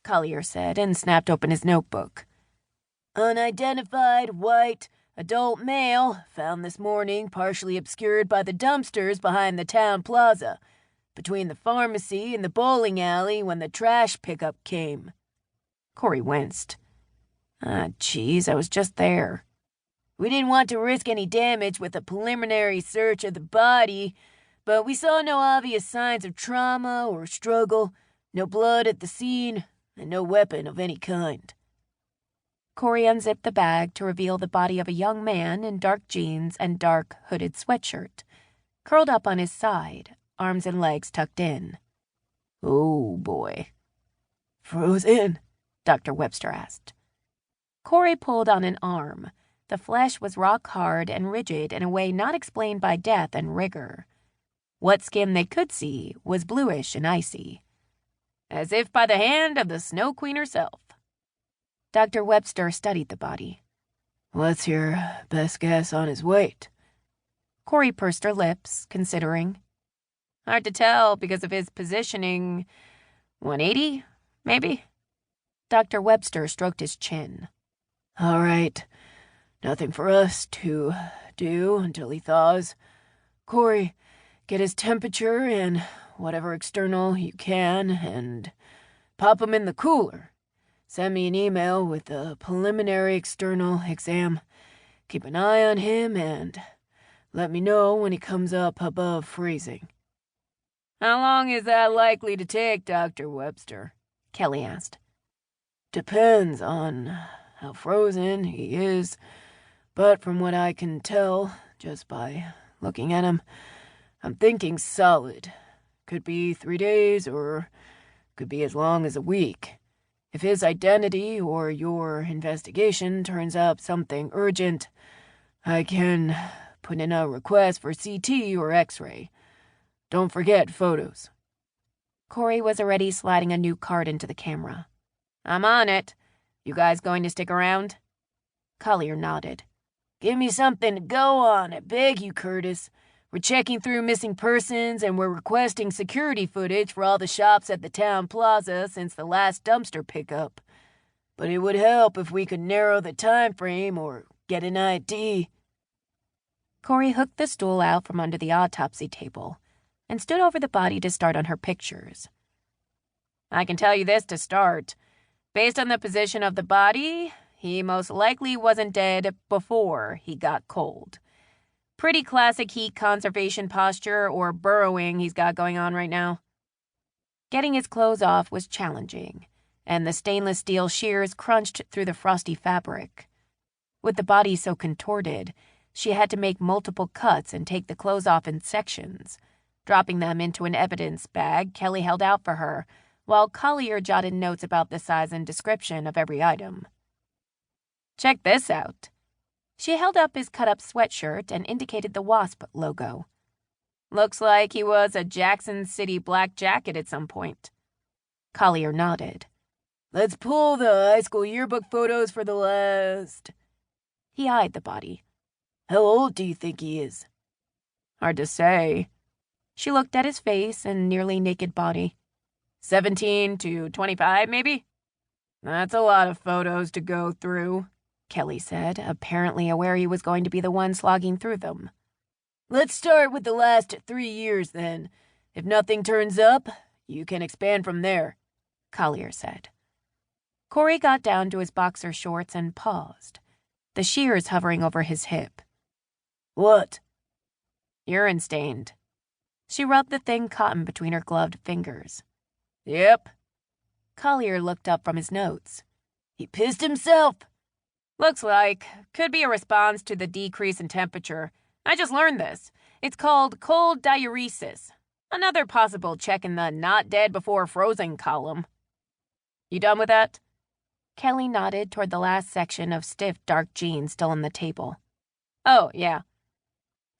Collier said and snapped open his notebook. Unidentified, white, adult male, found this morning partially obscured by the dumpsters behind the town plaza, between the pharmacy and the bowling alley when the trash pickup came. Corey winced. Geez, I was just there. We didn't want to risk any damage with a preliminary search of the body, but we saw no obvious signs of trauma or struggle, no blood at the scene, and no weapon of any kind. Corey unzipped the bag to reveal the body of a young man in dark jeans and dark, hooded sweatshirt, curled up on his side, arms and legs tucked in. Oh, boy. Frozen? Dr. Webster asked. Corey pulled on an arm. The flesh was rock hard and rigid in a way not explained by death and rigor. What skin they could see was bluish and icy, as if by the hand of the Snow Queen herself. Dr. Webster studied the body. What's your best guess on his weight? Corey pursed her lips, considering. Hard to tell because of his positioning. 180, maybe? Dr. Webster stroked his chin. All right. Nothing for us to do until he thaws. Corey, get his temperature and whatever external you can and pop him in the cooler. Send me an email with a preliminary external exam. Keep an eye on him and let me know when he comes up above freezing. How long is that likely to take, Dr. Webster? Kelly asked. Depends on how frozen he is, but from what I can tell, just by looking at him, I'm thinking solid. Could be 3 days or could be as long as a week. If his identity or your investigation turns up something urgent, I can put in a request for CT or X-ray. Don't forget photos. Corey was already sliding a new card into the camera. I'm on it. You guys going to stick around? Collier nodded. Give me something to go on, I beg you, Curtis. We're checking through missing persons and we're requesting security footage for all the shops at the town plaza since the last dumpster pickup. But it would help if we could narrow the time frame or get an ID. Corey hooked the stool out from under the autopsy table and stood over the body to start on her pictures. I can tell you this to start. Based on the position of the body, he most likely wasn't dead before he got cold. Pretty classic heat conservation posture or burrowing he's got going on right now. Getting his clothes off was challenging, and the stainless steel shears crunched through the frosty fabric. With the body so contorted, she had to make multiple cuts and take the clothes off in sections, dropping them into an evidence bag Kelly held out for her, while Collier jotted notes about the size and description of every item. Check this out. She held up his cut-up sweatshirt and indicated the WASP logo. Looks like he was a Jackson City black jacket at some point. Collier nodded. Let's pull the high school yearbook photos for the last... He eyed the body. How old do you think he is? Hard to say. She looked at his face and nearly naked body. 17 to 25, maybe? That's a lot of photos to go through, Kelly said, apparently aware he was going to be the one slogging through them. Let's start with the last 3 years, then. If nothing turns up, you can expand from there, Collier said. Corey got down to his boxer shorts and paused, the shears hovering over his hip. What? Urine stained. She rubbed the thin cotton between her gloved fingers. Yep. Collier looked up from his notes. He pissed himself. Looks like. Could be a response to the decrease in temperature. I just learned this. It's called cold diuresis. Another possible check in the not dead before frozen column. You done with that? Kelly nodded toward the last section of stiff dark jeans still on the table. Oh, yeah.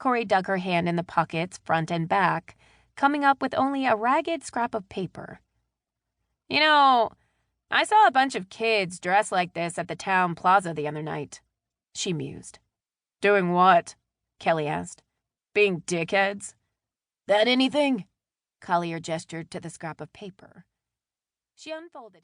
Corey dug her hand in the pockets, front and back, coming up with only a ragged scrap of paper. You know, I saw a bunch of kids dressed like this at the town plaza the other night, she mused. Doing what? Kelly asked. Being dickheads? That anything? Collier gestured to the scrap of paper. She unfolded it.